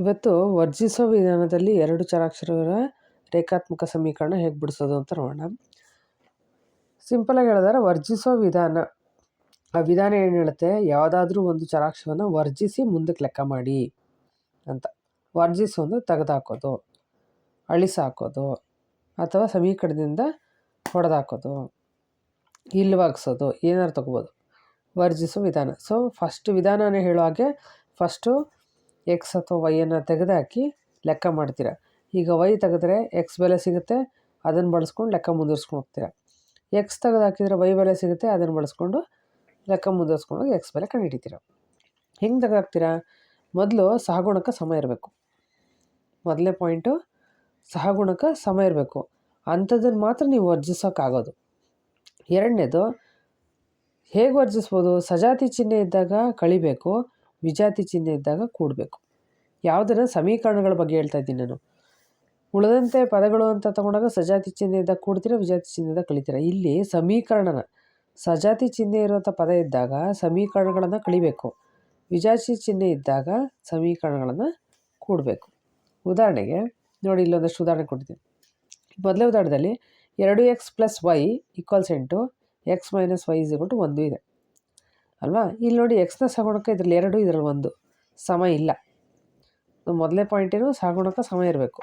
ಇವತ್ತು ವರ್ಜಿಸೋ ವಿಧಾನದಲ್ಲಿ ಎರಡು ಚರಾಕ್ಷರಗಳ ರೇಖಾತ್ಮಕ ಸಮೀಕರಣ ಹೇಗೆ ಬಿಡಿಸೋದು ಅಂತ ನೋಡೋಣ. ಸಿಂಪಲಾಗಿ ಹೇಳಿದ್ರೆ ವರ್ಜಿಸೋ ವಿಧಾನ, ಆ ವಿಧಾನ ಏನು ಹೇಳುತ್ತೆ, ಯಾವುದಾದ್ರೂ ಒಂದು ಚರಾಕ್ಷರವನ್ನು ವರ್ಜಿಸಿ ಮುಂದಕ್ಕೆ ಲೆಕ್ಕ ಮಾಡಿ ಅಂತ. ವರ್ಜಿಸು ಅಂದರೆ ತೆಗೆದುಹಾಕೋದು, ಅಳಿಸಾಕೋದು, ಅಥವಾ ಸಮೀಕರಣದಿಂದ ಹೊಡೆದಾಕೋದು, ಇಲ್ಲವಾಗಿಸೋದು, ಏನಾದ್ರು ತಗೋಬೋದು. ವರ್ಜಿಸೋ ವಿಧಾನ. ಸೊ ಫಸ್ಟ್ ವಿಧಾನನೇ ಹೇಳೋ ಹಾಗೆ ಫಸ್ಟು ಎಕ್ಸ್ ಅಥವಾ ವೈಯನ್ನು ತೆಗೆದುಹಾಕಿ ಲೆಕ್ಕ ಮಾಡ್ತೀರ. ಈಗ ವೈ ತೆಗೆದ್ರೆ ಎಕ್ಸ್ ಬೆಲೆ ಸಿಗುತ್ತೆ, ಅದನ್ನು ಬಳಸ್ಕೊಂಡು ಲೆಕ್ಕ ಮುಂದುವರ್ಸ್ಕೊಂಡು ಹೋಗ್ತೀರ. ಎಕ್ಸ್ ತೆಗೆದು ಹಾಕಿದರೆ ವೈ ಬೆಲೆ ಸಿಗುತ್ತೆ, ಅದನ್ನು ಬಳಸ್ಕೊಂಡು ಲೆಕ್ಕ ಮುಂದುವರ್ಸ್ಕೊಂಡು ಹೋಗಿ ಎಕ್ಸ್ ಬೆಲೆ ಕಂಡುಹಿಡಿತೀರ. ಹೆಂಗೆ ತೆಗೆದಾಕ್ತೀರಾ? ಮೊದಲು ಸಹಗುಣಕ ಸಮ ಇರಬೇಕು. ಮೊದಲನೇ ಪಾಯಿಂಟು, ಸಹಗುಣಕ ಸಮ ಇರಬೇಕು. ಅಂಥದ್ದನ್ನು ಮಾತ್ರ ನೀವು ವರ್ಜಿಸೋಕ್ಕಾಗೋದು. ಎರಡನೇದು, ಹೇಗೆ ವರ್ಜಿಸ್ಬೋದು? ಸಜಾತಿ ಚಿಹ್ನೆ ಇದ್ದಾಗ ಕಳಿಬೇಕು, ವಿಜಾತಿ ಚಿಹ್ನೆ ಇದ್ದಾಗ ಕೂಡಬೇಕು. ಯಾವುದನ್ನು ಸಮೀಕರಣಗಳ ಬಗ್ಗೆ ಹೇಳ್ತಾ ಇದ್ದೀನಿ ನಾನು. ಉಳಿದಂತೆ ಪದಗಳು ಅಂತ ತಗೊಂಡಾಗ ಸಜಾತಿ ಚಿಹ್ನೆ ಇದ್ದಾಗ ಕೂಡ್ತೀರ, ವಿಜಾತಿ ಚಿಹ್ನೆ ಇದ್ದಾಗ ಕಳಿತೀರ. ಇಲ್ಲಿ ಸಮೀಕರಣನ, ಸಜಾತಿ ಚಿಹ್ನೆ ಇರುವಂಥ ಪದ ಇದ್ದಾಗ ಸಮೀಕರಣಗಳನ್ನು ಕಳಿಬೇಕು, ವಿಜಾತಿ ಚಿಹ್ನೆ ಇದ್ದಾಗ ಸಮೀಕರಣಗಳನ್ನು ಕೂಡಬೇಕು. ಉದಾಹರಣೆಗೆ ನೋಡಿ, ಇಲ್ಲೊಂದಷ್ಟು ಉದಾಹರಣೆ ಕೊಡ್ತೀನಿ. ಮೊದಲೇ ಉದಾಹರಣೆಯಲ್ಲಿ 2x + y = 8, x - y = 1 ಇದೆ ಅಲ್ವಾ? ಇಲ್ಲಿ ನೋಡಿ, ಎಕ್ಸ್ನ ಸಹಗುಣಕ ಇದರಲ್ಲಿ 2, ಇದರಲ್ಲಿ 1 ಸಮ ಇಲ್ಲ. ಮೊದಲನೇ ಪಾಯಿಂಟ್ ಏನು? ಸಹಗುಣಕ ಸಮ ಇರಬೇಕು.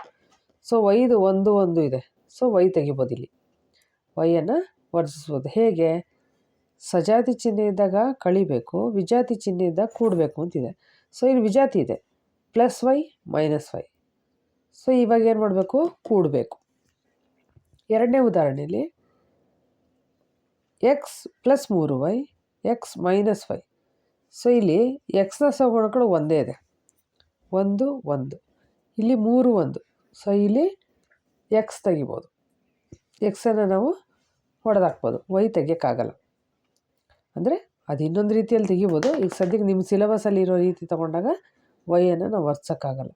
ಸೊ ವೈದು 1, 1 ಇದೆ. ಸೊ ವೈ ತೆಗಿಬೋದು. ಇಲ್ಲಿ ವೈಯನ್ನು ವರ್ಜಿಸ್ಬೋದು. ಹೇಗೆ? ಸಜಾತಿ ಚಿಹ್ನೆ ಇದ್ದಾಗ ಕಳಿಬೇಕು, ವಿಜಾತಿ ಚಿಹ್ನೆ ಇದ್ದಾಗ ಕೂಡಬೇಕು ಅಂತಿದೆ. ಸೊ ಇಲ್ಲಿ ವಿಜಾತಿ ಇದೆ, +y - y. ಸೊ ಇವಾಗ ಏನು ಮಾಡಬೇಕು? ಕೂಡಬೇಕು. ಎರಡನೇ ಉದಾಹರಣೆಯಲ್ಲಿ x + 3y, x - y. So ಇಲ್ಲಿ ಎಕ್ಸ್ನ ಸಹಗುಣಕಗಳು ಒಂದೇ ಇದೆ, 1, 1. ಇಲ್ಲಿ 3, 1. ಸೊ ಇಲ್ಲಿ ಎಕ್ಸ್ ತೆಗಿಬೋದು. ಎಕ್ಸನ್ನು ನಾವು ಹೊಡೆದಾಕ್ಬೋದು, ವೈ ತೆಗಿಯೋಕ್ಕಾಗಲ್ಲ. ಅಂದರೆ ಅದು ಇನ್ನೊಂದು ರೀತಿಯಲ್ಲಿ ತೆಗಿಬೋದು. ಈಗ ಸದ್ಯಕ್ಕೆ ನಿಮ್ಮ ಸಿಲೆಬಸಲ್ಲಿ ಇರೋ ರೀತಿ ತೊಗೊಂಡಾಗ ವೈಯನ್ನು ನಾವು ವರ್ಸೋಕ್ಕಾಗಲ್ಲ.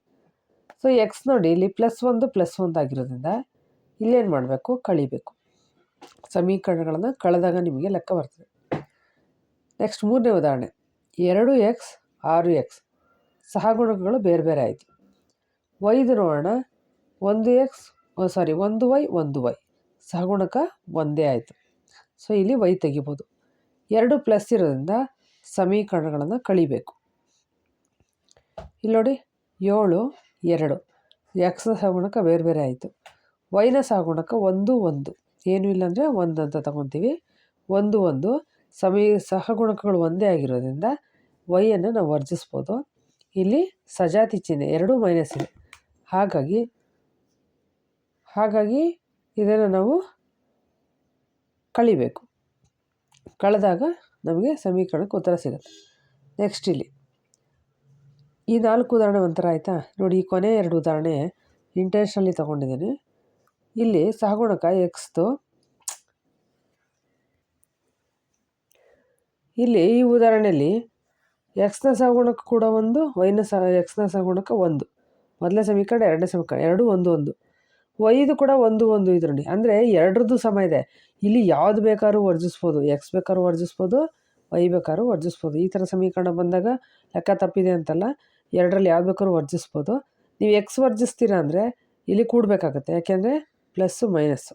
ಸೊ ಎಕ್ಸ್ ನೋಡಿ, ಇಲ್ಲಿ +1 +1 ಆಗಿರೋದ್ರಿಂದ ಇಲ್ಲೇನು ಮಾಡಬೇಕು? ಕಳಿಬೇಕು. ಸಮೀಕರಣಗಳನ್ನು ಕಳೆದಾಗ ನಿಮಗೆ ಲೆಕ್ಕ ಬರ್ತದೆ. ನೆಕ್ಸ್ಟ್ ಮೂರನೇ ಉದಾಹರಣೆ, 2x 6x ಸಹಗುಣಕಗಳು ಬೇರೆ ಬೇರೆ ಆಯಿತು. ವೈದು ನೋಡೋಣ, 1y 1y ಸಹಗುಣಕ ಒಂದೇ ಆಯಿತು. ಸೊ ಇಲ್ಲಿ ವೈ ತೆಗಿಬೋದು. 2 ಪ್ಲಸ್ ಇರೋದ್ರಿಂದ ಸಮೀಕರಣಗಳನ್ನು ಕಳಿಬೇಕು. ಇಲ್ಲಿ ನೋಡಿ, 7, 2 ಎಕ್ಸ್ನ ಸಹಗುಣಕ ಬೇರೆ ಬೇರೆ ಆಯಿತು. ವೈನ ಸಹಗುಣಕ 1, 1 ಏನೂ ಇಲ್ಲ ಅಂದರೆ 1 ಅಂತ ತಗೊತೀವಿ. 1, 1 ಸಹಗುಣಕಗಳು ಒಂದೇ ಆಗಿರೋದ್ರಿಂದ ವೈಯನ್ನು ನಾವು ವರ್ಜಿಸ್ಬೋದು. ಇಲ್ಲಿ ಸಜಾತಿ ಚಿಹ್ನೆ 2 ಮೈನಸ್ ಇದೆ, ಹಾಗಾಗಿ ಇದನ್ನು ನಾವು ಕಳಿಬೇಕು. ಕಳೆದಾಗ ನಮಗೆ ಸಮೀಕರಣಕ್ಕೆ ಉತ್ತರ ಸಿಗುತ್ತೆ. ನೆಕ್ಸ್ಟ್ ಇಲ್ಲಿ ಈ 4 ಉದಾಹರಣೆ ಒಂಥರ ಆಯಿತಾ? ನೋಡಿ, ಈ ಕೊನೆ 2 ಉದಾಹರಣೆ ಇಂಟೆನ್ಷನಲ್ಲಿ ತೊಗೊಂಡಿದ್ದೀನಿ. ಇಲ್ಲಿ ಸಹಗುಣಕ ಎಕ್ಸ್ದು, ಇಲ್ಲಿ ಈ ಉದಾಹರಣೆಯಲ್ಲಿ ಎಕ್ಸ್ನ ಸಹಗುಣಕ ಕೂಡ 1, ವೈನ ಎಕ್ಸ್ನ ಸಹಗುಣಕ 1. ಮೊದಲನೇ ಸಮೀಕರಣ, ಎರಡನೇ ಸಮೀಕರಣ, 2, 1, 1. ವೈದು ಕೂಡ 1, 1 ಇದೆ ನೋಡಿ. ಅಂದರೆ ಎರಡರದ್ದು ಸಮ ಇದೆ. ಇಲ್ಲಿ ಯಾವ್ದು ಬೇಕಾದ್ರೂ ವರ್ಜಿಸ್ಬೋದು. ಎಕ್ಸ್ ಬೇಕಾದ್ರೂ ವರ್ಜಿಸ್ಬೋದು, ವೈ ಬೇಕಾದ್ರೂ ವರ್ಜಿಸ್ಬೋದು. ಈ ಥರ ಸಮೀಕರಣ ಬಂದಾಗ ಲೆಕ್ಕ ತಪ್ಪಿದೆ ಅಂತಲ್ಲ, ಎರಡರಲ್ಲಿ ಯಾವ್ದು ಬೇಕಾದ್ರೂ ವರ್ಜಿಸ್ಬೋದು. ನೀವು ಎಕ್ಸ್ ವರ್ಜಿಸ್ತೀರಾ ಅಂದರೆ ಇಲ್ಲಿ ಕೂಡಬೇಕಾಗತ್ತೆ, ಯಾಕೆಂದರೆ ಪ್ಲಸ್ಸು ಮೈನಸ್ಸು.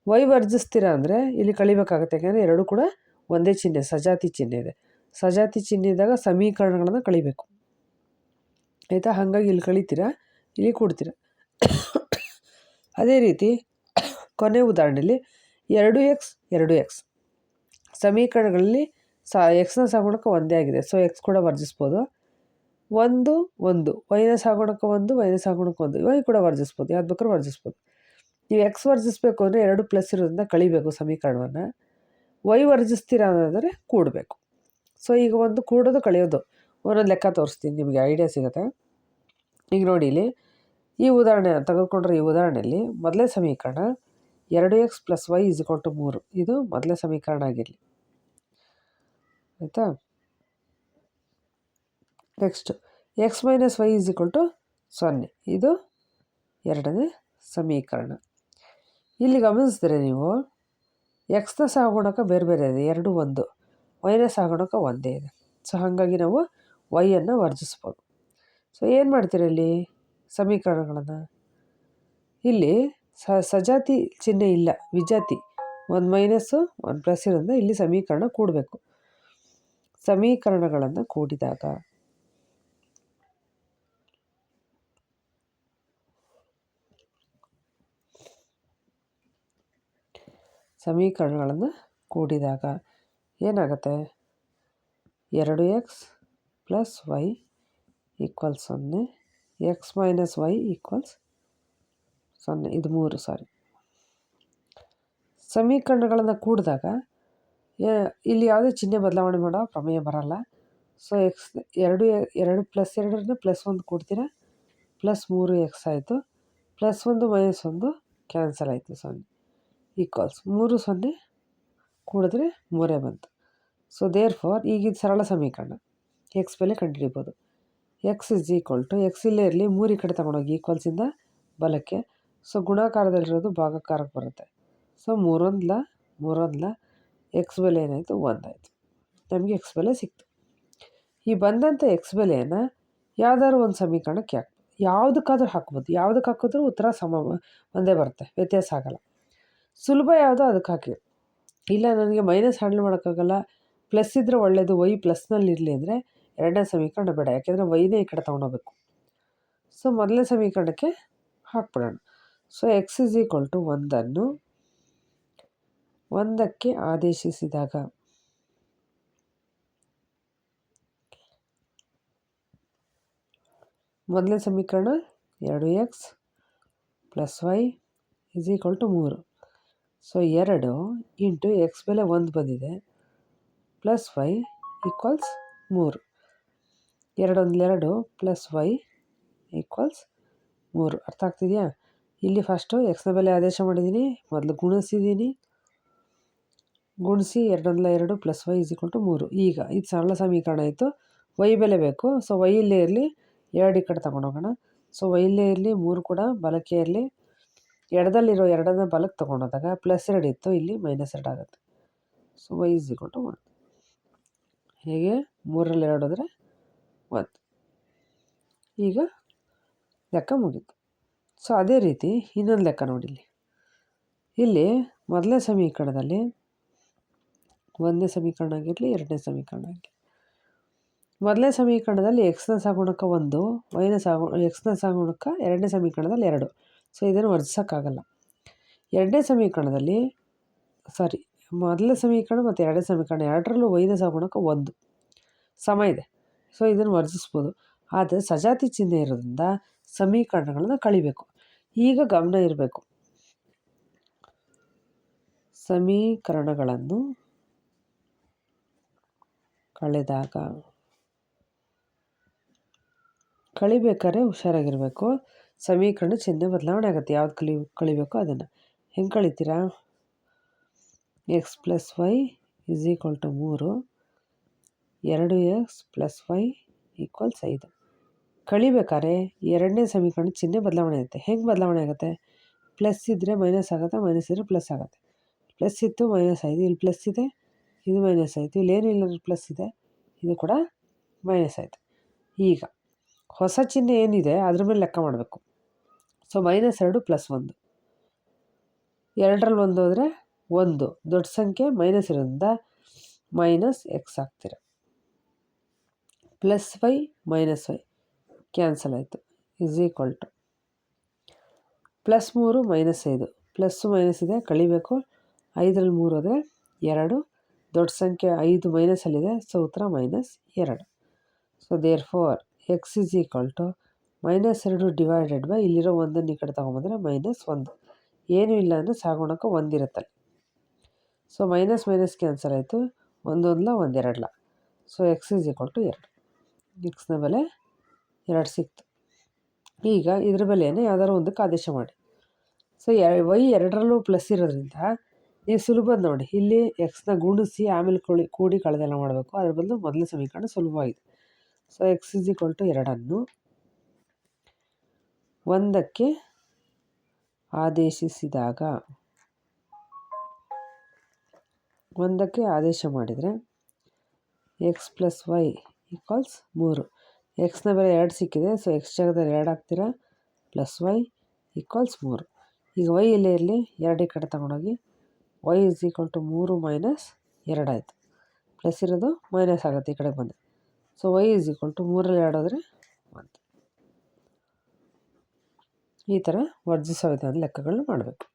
ವೈ ವರ್ಜಿಸ್ತೀರಾ ಅಂದರೆ ಇಲ್ಲಿ ಕಳಿಬೇಕಾಗತ್ತೆ, ಯಾಕೆಂದರೆ ಎರಡು ಕೂಡ ಒಂದೇ ಚಿಹ್ನೆ, ಸಜಾತಿ ಚಿಹ್ನೆ ಇದೆ. ಸಜಾತಿ ಚಿಹ್ನೆ ಇದ್ದಾಗ ಸಮೀಕರಣಗಳನ್ನು ಕಳಿಬೇಕು, ಆಯಿತಾ? ಹಾಗಾಗಿ ಇಲ್ಲಿ ಕಳಿತೀರಾ, ಇಲ್ಲಿ ಕೂಡ್ತೀರಾ. ಅದೇ ರೀತಿ ಕೊನೆ ಉದಾಹರಣೆಯಲ್ಲಿ 2x 2x ಸಮೀಕರಣಗಳಲ್ಲಿ ಎಕ್ಸ್ನ ಸಹಗುಣಕ ಒಂದೇ ಆಗಿದೆ. ಸೊ ಎಕ್ಸ್ ಕೂಡ ವರ್ಜಿಸ್ಬೋದು. 1, 1 ವೈನ ಸಹಗುಣಕ 1, ವೈನ ಸಹಗುಣಕ 1, ವೈ ಕೂಡ ವರ್ಜಿಸ್ಬೋದು, ಯಾವ್ದು ಬೇಕಾದ್ರೂ ವರ್ಜಿಸ್ಬೋದು. ನೀವು ಎಕ್ಸ್ ವರ್ಜಿಸ್ಬೇಕು ಅಂದರೆ 2 ಪ್ಲಸ್ ಇರೋದ್ರಿಂದ ಕಳಿಬೇಕು ಸಮೀಕರಣವನ್ನು. ವೈ ವರ್ಜಿಸ್ತೀರಾ ಅನ್ನೋದಾದರೆ ಕೂಡಬೇಕು. ಸೊ ಈಗ ಒಂದು ಕೂಡೋದು ಕಳೆಯೋದು ಒಂದೊಂದು ಲೆಕ್ಕ ತೋರಿಸ್ತೀನಿ, ನಿಮಗೆ ಐಡಿಯಾ ಸಿಗುತ್ತೆ. ಈಗ ನೋಡಿ, ಇಲ್ಲಿ ಈ ಉದಾಹರಣೆ ತೆಗೆದುಕೊಂಡ್ರೆ, ಈ ಉದಾಹರಣೆಯಲ್ಲಿ ಮೊದಲೇ ಸಮೀಕರಣ 2x + y = 3. ಇದು ಮೊದಲೇ ಸಮೀಕರಣ ಆಗಿರಲಿ, ಆಯಿತಾ? Next x - y = 0. ಇದು ಎರಡನೇ ಸಮೀಕರಣ. ಇಲ್ಲಿ ಗಮನಿಸಿದ್ರೆ ನೀವು, ಎಕ್ಸ್ನ ಸಹಗುಣಕ ಬೇರೆ ಬೇರೆ ಇದೆ, 2, 1. ವೈನ ಸಹಗುಣಕ ಒಂದೇ ಇದೆ. ಸೊ ಹಾಗಾಗಿ ನಾವು ವೈಯನ್ನು ವರ್ಜಿಸ್ಬೋದು. ಸೊ ಏನು ಮಾಡ್ತೀರಾ ಇಲ್ಲಿ ಸಮೀಕರಣಗಳನ್ನು? ಇಲ್ಲಿ ಸಜಾತಿ ಚಿಹ್ನೆ ಇಲ್ಲ, ವಿಜಾತಿ. 1 ಮೈನಸ್ಸು 1 ಪ್ಲಸ್ ಇರೋದ್ರಿಂದ ಇಲ್ಲಿ ಸಮೀಕರಣ ಕೂಡಬೇಕು. ಸಮೀಕರಣಗಳನ್ನು ಕೂಡಿದಾಗ ಏನಾಗುತ್ತೆ? 2x + y = 0, x - y = 0. ಇದು 3 ಸಾರಿ. ಸಮೀಕರಣಗಳನ್ನು ಕೂಡಿದಾಗ ಇಲ್ಲಿ ಯಾವುದೇ ಚಿಹ್ನೆ ಬದಲಾವಣೆ ಮಾಡೋ ಪ್ರಮೇಯ ಬರಲ್ಲ. ಸೊ ಎಕ್ಸ್ 2 +2 +1 ಕೂಡ್ತೀರಾ, +3x ಆಯಿತು, +1 -1 ಕ್ಯಾನ್ಸಲ್ ಆಯಿತು, 0 ಈಕ್ವಲ್ಸ್ 3 0 ಕೂಡಿದ್ರೆ 3 ಬಂತು. ಸೊ ದೇರ್ಫೋರ್ ಈಗ ಇದು ಸರಳ ಸಮೀಕರಣ. ಎಕ್ಸ್ ಬೆಲೆ ಕಂಡುಹಿಡಿಬೋದು. x ಇಲ್ಲೇ ಇರಲಿ, 3 ಈ ಕಡೆ ತಗೊಂಡೋಗಿ ಈಕ್ವಲ್ಸಿಂದ ಬಲಕ್ಕೆ. ಸೊ ಗುಣಾಕಾರದಲ್ಲಿರೋದು ಭಾಗಾಕಾರಕ್ಕೆ ಬರುತ್ತೆ. ಸೊ 3 ಎಕ್ಸ್ ಬೆಲೆ ಏನಾಯಿತು? 1 ಆಯಿತು. ನಮಗೆ ಎಕ್ಸ್ ಬೆಲೆ ಸಿಕ್ತು. ಈ ಬಂದಂಥ ಎಕ್ಸ್ ಬೆಲೆಯನ್ನು ಯಾವುದಾದ್ರು ಒಂದು ಸಮೀಕರಣಕ್ಕೆ ಯಾವುದಕ್ಕಾದ್ರೂ ಹಾಕ್ಬೋದು. ಯಾವುದಕ್ಕೆ ಹಾಕಿದ್ರೂ ಉತ್ತರ ಒಂದೇ ಬರುತ್ತೆ, ವ್ಯತ್ಯಾಸ ಆಗಲ್ಲ. ಸುಲಭ ಯಾವುದೋ ಅದಕ್ಕೆ ಹಾಕಿ. ಇಲ್ಲ ನನಗೆ ಮೈನಸ್ ಹ್ಯಾಂಡಲ್ ಮಾಡೋಕ್ಕಾಗಲ್ಲ, ಪ್ಲಸ್ ಇದ್ದರೆ ಒಳ್ಳೆಯದು, ವೈ ಪ್ಲಸ್ನಲ್ಲಿ ಇರಲಿ ಅಂದರೆ ಎರಡನೇ ಸಮೀಕರಣ ಬೇಡ, ಯಾಕೆಂದರೆ ವೈನೇ ಈ ಕಡೆ ತೊಗೊಂಡೋಗ್ಬೇಕು. ಸೊ ಮೊದಲನೇ ಸಮೀಕರಣಕ್ಕೆ ಹಾಕ್ಬಿಡೋಣ. ಸೊ x = 1 1ಕ್ಕೆ ಆದೇಶಿಸಿದಾಗ ಮೊದಲನೇ ಸಮೀಕರಣ 2x + y = 3. So 2 into X ಬೆಲೆ 1 ಬಂದಿದೆ, +y = 3. 2 1 2 +y = 3. ಅರ್ಥ ಆಗ್ತಿದೆಯಾ? ಇಲ್ಲಿ ಫಸ್ಟು ಎಕ್ಸ್ನ ಬೆಲೆ ಆದೇಶ ಮಾಡಿದ್ದೀನಿ, ಮೊದಲು ಗುಣಿಸಿದ್ದೀನಿ, ಗುಣಿಸಿ 2 1 2 +y = 3. ಈಗ ಇದು ಸರಳ ಸಮೀಕರಣ ಆಯಿತು. y ಬೆಲೆ ಬೇಕು. ಸೊ y ಇಲ್ಲೇ ಇರಲಿ, 2 ಈ ಕಡೆ ತಗೊಂಡೋಗೋಣ. ಸೊ y ಇಲ್ಲೇ ಇರಲಿ, 3 ಕೂಡ ಬಲಕ್ಕೆ ಇರಲಿ. ಎಡದಲ್ಲಿರೋ 2ನ್ನ ಬಲಕ್ಕೆ ತೊಗೊಂಡೋದಾಗ +2 ಇತ್ತು, ಇಲ್ಲಿ -2 ಆಗುತ್ತೆ. So y = 1. ಹೇಗೆ 3ರಲ್ಲಿ 2 ಹೋದರೆ 1. ಈಗ ಲೆಕ್ಕ ಮುಗೀತು. ಸೊ ಅದೇ ರೀತಿ ಇನ್ನೊಂದು ಲೆಕ್ಕ ನೋಡಿ. ಇಲ್ಲಿ ಮೊದಲನೇ ಸಮೀಕರಣದಲ್ಲಿ ಒಂದನೇ ಸಮೀಕರಣ ಆಗಿರಲಿ, ಎರಡನೇ ಸಮೀಕರಣ ಆಗಲಿ, ಮೊದಲನೇ ಸಮೀಕರಣದಲ್ಲಿ ಎಕ್ಸ್ನ ಸಗುಣಕ 1, ಎಕ್ಸ್ನ ಸಗುಣಕ ಎರಡನೇ ಸಮೀಕರಣದಲ್ಲಿ 2. ಸೊ ಇದನ್ನು ವರ್ಜಿಸೋಕ್ಕಾಗಲ್ಲ. ಎರಡನೇ ಸಮೀಕರಣದಲ್ಲಿ ಮೊದಲನೇ ಸಮೀಕರಣ ಮತ್ತು ಎರಡನೇ ಸಮೀಕರಣ ಎರಡರಲ್ಲೂ ವೈನ ಸಗುಣಕ 1 ಸಮ ಇದೆ. ಸೊ ಇದನ್ನು ವರ್ಜಿಸ್ಬೋದು. ಆದರೆ ಸಜಾತಿ ಚಿಹ್ನೆ ಇರೋದ್ರಿಂದ ಸಮೀಕರಣಗಳನ್ನು ಕಳಿಬೇಕು. ಈಗ ಗಮನ ಇರಬೇಕು. ಸಮೀಕರಣಗಳನ್ನು ಕಳಿಬೇಕಾದ್ರೆ ಹುಷಾರಾಗಿರಬೇಕು. ಸಮೀಕರಣ ಚಿಹ್ನೆ ಬದಲಾವಣೆ ಆಗುತ್ತೆ. ಯಾವ್ದು ಕಳಿಬೇಕೋ ಅದನ್ನು. ಹೆಂಗೆ ಕಳಿತೀರಾ? x + y = 3, 2x + y = 5. ಕಳಿಬೇಕಾದ್ರೆ ಎರಡನೇ ಸಮೀಕರಣ ಚಿಹ್ನೆ ಬದಲಾವಣೆ ಆಗುತ್ತೆ. ಹೆಂಗೆ ಬದಲಾವಣೆ ಆಗುತ್ತೆ? ಪ್ಲಸ್ ಇದ್ದರೆ ಮೈನಸ್ ಆಗುತ್ತೆ, ಮೈನಸ್ ಇದ್ದರೆ ಪ್ಲಸ್ ಆಗುತ್ತೆ. ಪ್ಲಸ್ ಇತ್ತು, ಮೈನಸ್ ಆಯಿತು, ಇಲ್ಲಿ ಪ್ಲಸ್ ಇದೆ, ಇದು ಮೈನಸ್ ಆಯಿತು, ಇಲ್ಲೇನು ಇಲ್ಲ ಪ್ಲಸ್ ಇದೆ, ಇದು ಕೂಡ ಮೈನಸ್ ಆಯಿತು. ಈಗ ಹೊಸ ಚಿಹ್ನೆ ಏನಿದೆ ಅದ್ರ ಮೇಲೆ ಲೆಕ್ಕ ಮಾಡಬೇಕು. ಸೊ -2 + 1, 2ರಲ್ಲಿ 1 ಹೋದರೆ 1, ದೊಡ್ಡ ಸಂಖ್ಯೆ ಮೈನಸ್ ಇರೋದ್ರಿಂದ -x ಹಾಕ್ತೀರ, +y -y ಕ್ಯಾನ್ಸಲ್ ಆಯಿತು, +3 -5, ಪ್ಲಸ್ಸು ಮೈನಸ್ ಇದೆ, ಕಳಿಬೇಕು. 5ರಲ್ಲಿ 3 ಹೋದರೆ 2, ದೊಡ್ಡ ಸಂಖ್ಯೆ 5 ಮೈನಸಲ್ಲಿದೆ, ಸೊ ಉತ್ತರ -2. ಸೊ ದೇರ್ಫೋರ್ x = -2 ಇಲ್ಲಿರೋ 1ನ್ನು ಈ ಕಡೆ ತೊಗೊಂಬಂದರೆ -1. ಏನೂ ಇಲ್ಲ ಅಂದರೆ ಸಗುಣಕ 1 ಇರುತ್ತಲ್ಲಿ. ಸೊ ಮೈನಸ್ ಕ್ಯಾನ್ಸಲ್ ಆಯಿತು, 1 1 1 2. So x = 2. ಎಕ್ಸ್ನ ಬೆಲೆ 2 ಸಿಕ್ತು. ಈಗ ಇದ್ರ ಬೆಲೆಯನ್ನು ಯಾವ್ದಾದ್ರು ಒಂದಕ್ಕೆ ಆದೇಶ ಮಾಡಿ. ಸೊ y ಎರಡರಲ್ಲೂ ಪ್ಲಸ್ ಇರೋದ್ರಿಂದ ನೀವು ಸುಲಭದ ನೋಡಿ, ಇಲ್ಲಿ ಎಕ್ಸ್ನ ಗುಣಿಸಿ ಆಮೇಲೆ ಕೂಡಿ ಕಳೆದೆಲ್ಲ ಮಾಡಬೇಕು. ಅದ್ರ ಬದಲು ಮೊದಲನೇ ಸಮೀಕರಣ ಸುಲಭವಾಗಿದೆ. ಸೊ x = 2 1ಕ್ಕೆ ಆದೇಶಿಸಿದಾಗ, 1ಕ್ಕೆ ಆದೇಶ ಮಾಡಿದರೆ x + y = 3. ಎಕ್ಸ್ನ ಬೆಲೆ 2 ಸಿಕ್ಕಿದೆ. ಸೊ ಎಕ್ಸ್ ಜಾಗದಲ್ಲಿ 2 ಹಾಕ್ತೀರಾ, ಪ್ಲಸ್ ವೈ ಈಕ್ವಲ್ಸ್ 3. ಈಗ ವೈ ಇಲ್ಲೇ ಇರಲಿ, 2 ಈ ಕಡೆ ತಗೊಂಡೋಗಿ y is equal to 3 minus 2 ಆಯಿತು. ಪ್ಲಸ್ ಇರೋದು ಮೈನಸ್ ಆಗುತ್ತೆ ಈ ಕಡೆ ಬಂದು. So y is equal to 3ರಲ್ಲಿ 2 ಹೋದರೆ 1. ಈ ಥರ ವರ್ಜಿಸುವ ವಿಧಾನದ ಲೆಕ್ಕಗಳನ್ನ ಮಾಡಬೇಕು.